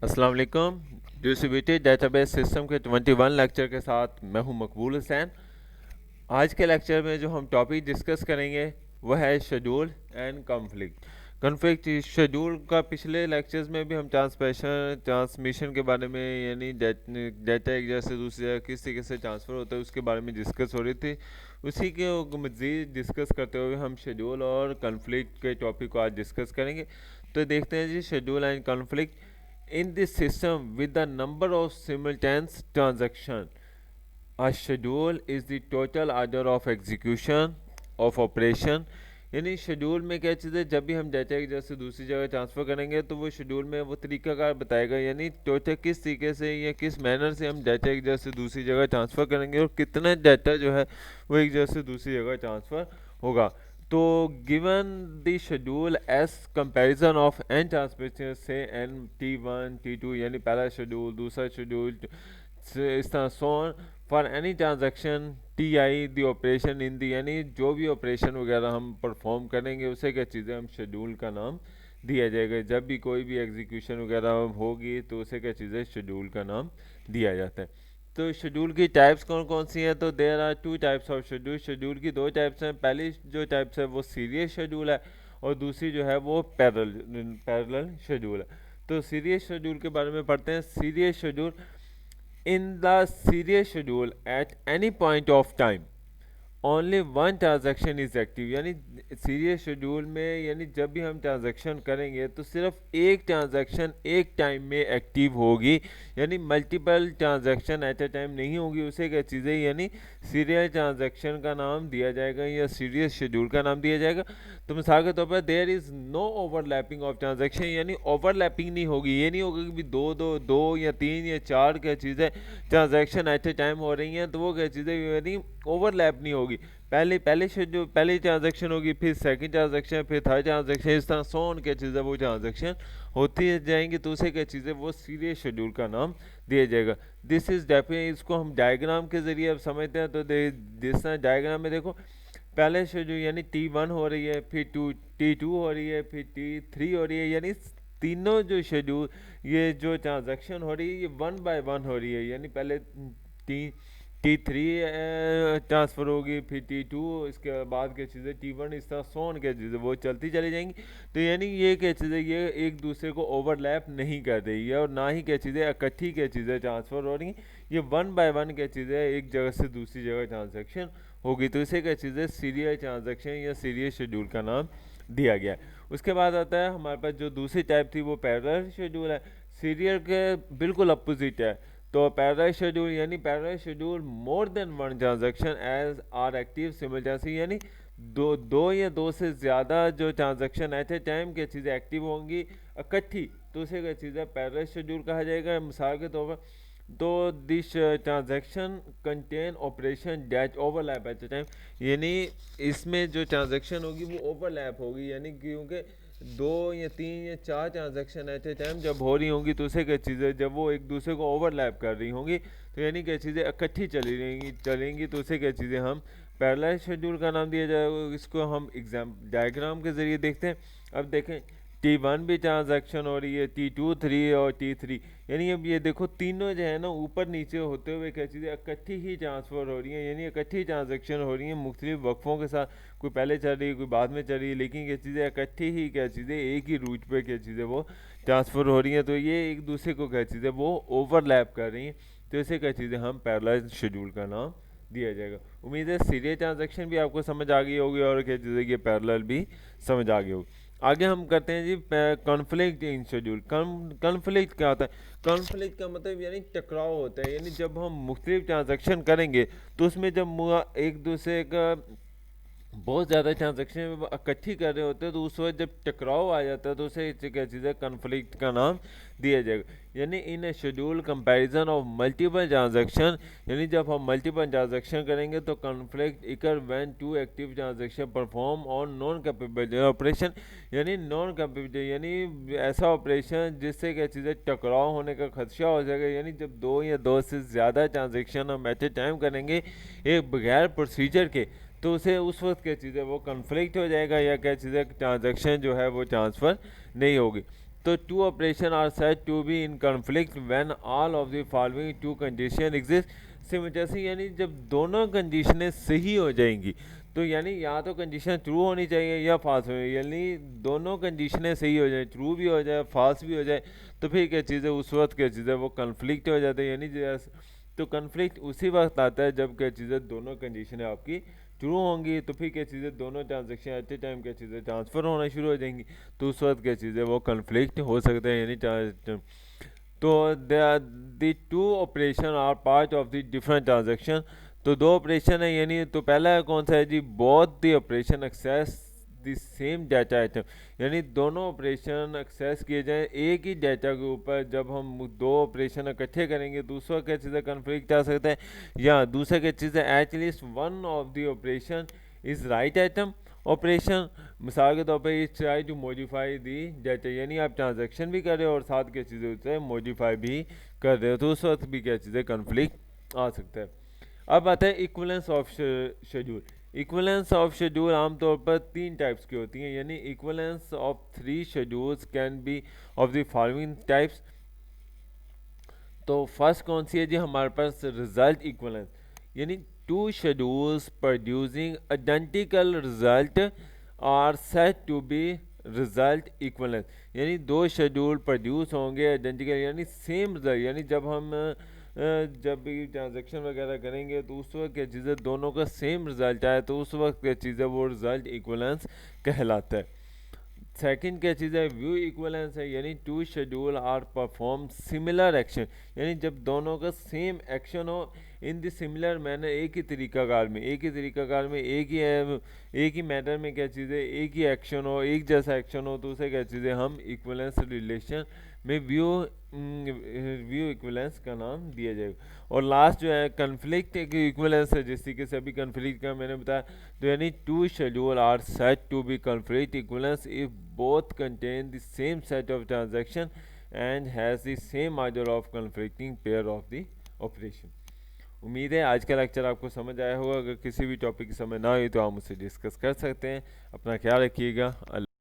अस्सलाम वालेकुम। Distributed database system के 21 लेक्चर के साथ मैं हूं मकबूल हुसैन। आज के लेक्चर में जो हम टॉपिक डिस्कस करेंगे वह है schedule and conflict. Conflict schedule का पिछले लेक्चर्स में भी हम ट्रांसमिशन के बारे में यानी डाटा एक जगह से दूसरी जगह किस तरीके से ट्रांसफ़र होता है उसके बारे में डिस्कस हो रही थी। उसी के मज़ीद डिस्कस करते हुए हम शेड्यूल और कॉन्फ्लिक्ट के टॉपिक को आज डिस्कस करेंगे। तो देखते हैं जी, schedule and conflict in this system with the number of simultaneous transaction. A schedule is the total order of execution of operation. यानी शेड्यूल में क्या चीज़ है, जब भी हम डाटा एक जगह से दूसरी जगह ट्रांसफ़र करेंगे तो वो शेड्यूल में वो तरीकाकार बताएगा, यानी टोटल किस तरीके से या किस मैनर से हम डाटा एक जगह से दूसरी जगह ट्रांसफ़र करेंगे और कितना डाटा जो है वो एक जगह से दूसरी जगह ट्रांसफ़र होगा। तो given the schedule S comparison of N transmission से एन T1 T2 यानी पहला शेड्यूल दूसरा शेड्यूल इस तरह सोन for any transaction TI the operation in the, यानी जो भी ऑपरेशन वगैरह हम परफॉर्म करेंगे उसे क्या चीज़ें हम शेड्यूल का नाम दिया जाएगा। जब भी कोई भी एग्जीक्यूशन वगैरह होगी तो उसे क्या चीज़ें शेड्यूल का नाम दिया जाता है। तो शेड्यूल की टाइप्स कौन कौन सी हैं, तो there are two types of schedule. Schedule की दो टाइप्स हैं। पहली जो टाइप्स है वो सीरियल शेड्यूल है और दूसरी जो है वो पैरेलल शेड्यूल है। तो सीरियल शेड्यूल के बारे में पढ़ते हैं। Serial schedule, in the serial schedule at any point of time only one transaction is active, यानी सीरियल शेड्यूल में यानी जब भी हम ट्रांजेक्शन करेंगे तो सिर्फ एक ट्रांजेक्शन एक टाइम में एक्टिव होगी, यानी multiple transaction at a time नहीं होगी। उसे क्या चीज़ें यानी सीरियल ट्रांजेक्शन का नाम दिया जाएगा या सीरियल शेड्यूल का नाम दिया जाएगा। तो मिसाल के तौर पर there is no overlapping of transaction, यानी ओवरलैपिंग नहीं होगी। ये नहीं होगा कि दो या तीन या चार क्या चीज़ें ट्रांजेक्शन एट ए टाइम हो रही हैं तो वो क्या चीज़ें यानी ओवरलैप नहीं होगी। पहले शेड्यूल पहली ट्रांजेक्शन होगी, फिर सेकंड ट्रांजेक्शन, फिर थर्ड ट्रांजेक्शन, इस तरह सोन क्या चीज़ है वो ट्रांजेक्शन होती जाएंगी तो उसे क्या चीज़ है वो सीरियल शेड्यूल का नाम दिया जाएगा। दिस इज डेफिनेट, इसको हम डायग्राम के जरिए अब समझते हैं। तो जिस तरह डायग्राम में देखो, पहले शेड्यूल यानी T1 हो रही है, फिर T2 हो रही है, फिर T3 हो रही है, यानी तीनों जो शेड्यूल ये जो ट्रांजेक्शन हो रही है ये वन बाय वन हो रही है। यानी पहले T3 ट्रांसफ़र होगी, फिर T2, इसके बाद क्या चीज़ें T1, इस तरह सोन क्या चीज़ें वो चलती चली जाएंगी। तो यानी ये क्या चीज़ें ये एक दूसरे को ओवरलैप नहीं कर रही है और ना ही क्या चीज़ें इकट्ठी क्या चीज़ें ट्रांसफ़र हो रही हैं। ये वन बाय वन क्या चीज़ें एक जगह से दूसरी जगह ट्रांजेक्शन होगी। तो इसे क्या चीज़ें सीरियल ट्रांजेक्शन या सीरियल शेड्यूल का नाम दिया गया है। उसके बाद आता है हमारे पास जो दूसरी टाइप थी वो पैरेलल शेड्यूल है। सीरियल के बिल्कुल अपोजिट है। तो पैरेलल शेड्यूल यानी parallel schedule more than one transaction as are active simultaneously, यानी दो या दो से ज़्यादा जो ट्रांजेक्शन एट ए टाइम की चीज़ें एक्टिव होंगी इकट्ठी तो उसे क्या चीज़ है पैरेलल शेड्यूल कहा जाएगा। मिसाल के तौर पर तो this transaction contain operation that overlap at a time, यानी इसमें जो ट्रांजेक्शन होगी वो ओवरलैप होगी, यानी क्योंकि दो या तीन या चार ट्रांजेक्शन एट ए टाइम जब हो रही होंगी तो उसे क्या चीज़ें जब वो एक दूसरे को ओवरलैप कर रही होंगी तो यानी क्या चीज़ें इकट्ठी चलेंगी तो उसे क्या चीज़ें हम पैरेलल शेड्यूल का नाम दिया जाएगा। इसको हम एग्जाम डायग्राम के ज़रिए देखते हैं। अब देखें T1 भी ट्रांजैक्शन हो रही है, T2 3 और T3, यानी अब ये देखो तीनों जो है ना ऊपर नीचे होते हुए क्या चीज़ें इकट्ठी ही ट्रांसफ़र हो रही हैं, यानी इकट्ठी ट्रांजैक्शन हो रही हैं मुख्तलिफ वक्फ़ों के साथ। कोई पहले चल रही है कोई बाद में चल रही है, लेकिन क्या चीज़ें इकट्ठी ही क्या चीज़ें एक ही रूट पे क्या चीज़ें वो ट्रांसफ़र हो रही हैं। तो ये एक दूसरे को क्या चीज़ें वो ओवरलैप कर रही हैं तो इसे क्या चीज़ें हम पैरेलल शेड्यूल का नाम दिया जाएगा। उम्मीद है सीरियल ट्रांजैक्शन भी आपको समझ आ गई होगी और क्या चीज़ें ये पैरेलल भी समझ आ गई होगी। आगे हम करते हैं जी कॉन्फ्लिक्ट इन शेड्यूल। कॉन्फ्लिक्ट क्या होता है? कॉन्फ्लिक्ट का मतलब यानी टकराव होता है, यानी जब हम मुख्तलिफ ट्रांजैक्शन करेंगे तो उसमें जब एक दूसरे का बहुत ज़्यादा ट्रांजेक्शन इकट्ठी कर रहे होते हैं तो उस वक्त जब टकराव आ जाता है तो उसे क्या चीज़ है कन्फ्लिक्ट का नाम दिया जाएगा। यानी in a schedule comparison of multiple transaction, यानी जब हम मल्टीपल ट्रांजेक्शन करेंगे तो conflict occur when two active transaction perform on non capability operation, यानी नॉन कैपेबिलिटी यानी ऐसा ऑपरेशन जिससे क्या चीज़ है टकराव होने का खदशा हो जाएगा। यानी जब दो या दो से ज़्यादा ट्रांजेक्शन हम एट ए टाइम करेंगे एक बगैर प्रोसीजर के तो उसे उस वक्त क्या चीज़ है वो कन्फ्लिक्ट हो जाएगा या क्या चीज़ है ट्रांजेक्शन जो है वो ट्रांसफ़र नहीं होगी। तो two operation are said to be in conflict when all of the following two condition exist similarly, यानी जब दोनों कंडीशनें सही हो जाएंगी, तो यानी या तो कंडीशन ट्रू होनी चाहिए या फॉल्स हो, यानी दोनों कंडीशनें सही हो जाए, ट्रू भी हो जाए फॉल्स भी हो जाए, तो फिर क्या चीज़ है, उस वक्त क्या चीज़ है, वो कन्फ्लिक्ट हो जाता है। यानी जैसे तो कन्फ्लिक्ट उसी वक्त आता है जब क्या चीज़ है, दोनों कंडीशनें आपकी ट्रू होंगी, तो फिर क्या चीज़ है, दोनों ट्रांजेक्शन एट ए टाइम क्या चीज़ है ट्रांसफ़र होना शुरू हो जाएंगी, तो उस वक्त क्या चीज़ है, वो कन्फ्लिक्ट हो सकता है। यानी तो the two operation are part of the different transaction, तो दो ऑपरेशन है, यानी तो पहला है कौन सा है जी, both the operation access the same data item, यानी दोनों ऑपरेशन एक्सेस किए जाएं एक ही डाटा के ऊपर। जब हम दो ऑपरेशन इकट्ठे करेंगे दूसरा क्या चीज़ है, कन्फ्लिक्ट आ सकता है, या दूसरा क्या चीज़ है, at least one of the operation is write item operation. मिसाल के तौर पर इस try to modify the data, यानी आप ट्रांजैक्शन भी कर रहे हो और साथ क्या चीज़ें होता है मॉडिफाई भी कर रहे हो, तो उस वक्त भी क्या चीज़ें कन्फ्लिक्ट आ सकता है। अब आता है equivalence of schedule. Equivalence of schedule आमतौर पर तीन टाइप्स की होती हैं, यानी equivalence of three schedules can be of the following types. तो फर्स्ट कौन सी है जी, हमारे पास रिजल्ट इक्वलेंस, यानी two schedules producing identical result are said to be result equivalence, यानी दो शेड्यूल प्रोड्यूस होंगे आइडेंटिकल यानी सेम रिजल्ट, यानी जब हम जब भी ट्रांजेक्शन वगैरह करेंगे तो उस वक्त क्या चीज़ है, दोनों का सेम रिजल्ट आए, तो उस वक्त क्या चीज़ है, वो रिजल्ट इक्वलेंस कहलाता है। सेकंड क्या चीज़ है, व्यू इक्वलेंस है, यानी two schedule are perform similar action, यानी जब दोनों का सेम एक्शन हो इन द सिमिलर मैनर, एक ही तरीकाकार में, एक ही मैटर में क्या चीज़ है, एक ही एक्शन हो, एक जैसा एक्शन हो, तो उसे क्या चीज़ है, हम इक्वलेंस रिलेशन में व्यू इक्वलेंस का नाम दिया जाएगा। और लास्ट जो है कन्फ्लिक्ट एक इक्वलेंस है, जिस तरीके से अभी कन्फ्लिक्ट का मैंने बताया, तो यानी two schedule are set to be conflict equivalence if both contain the same set of transaction and has the same order of conflicting pair of the operation. उम्मीद है आज का लेक्चर आपको समझ आया होगा। अगर किसी भी टॉपिक की समझ ना हुई तो आप मुझसे डिस्कस कर सकते हैं। अपना ख्याल रखिएगा।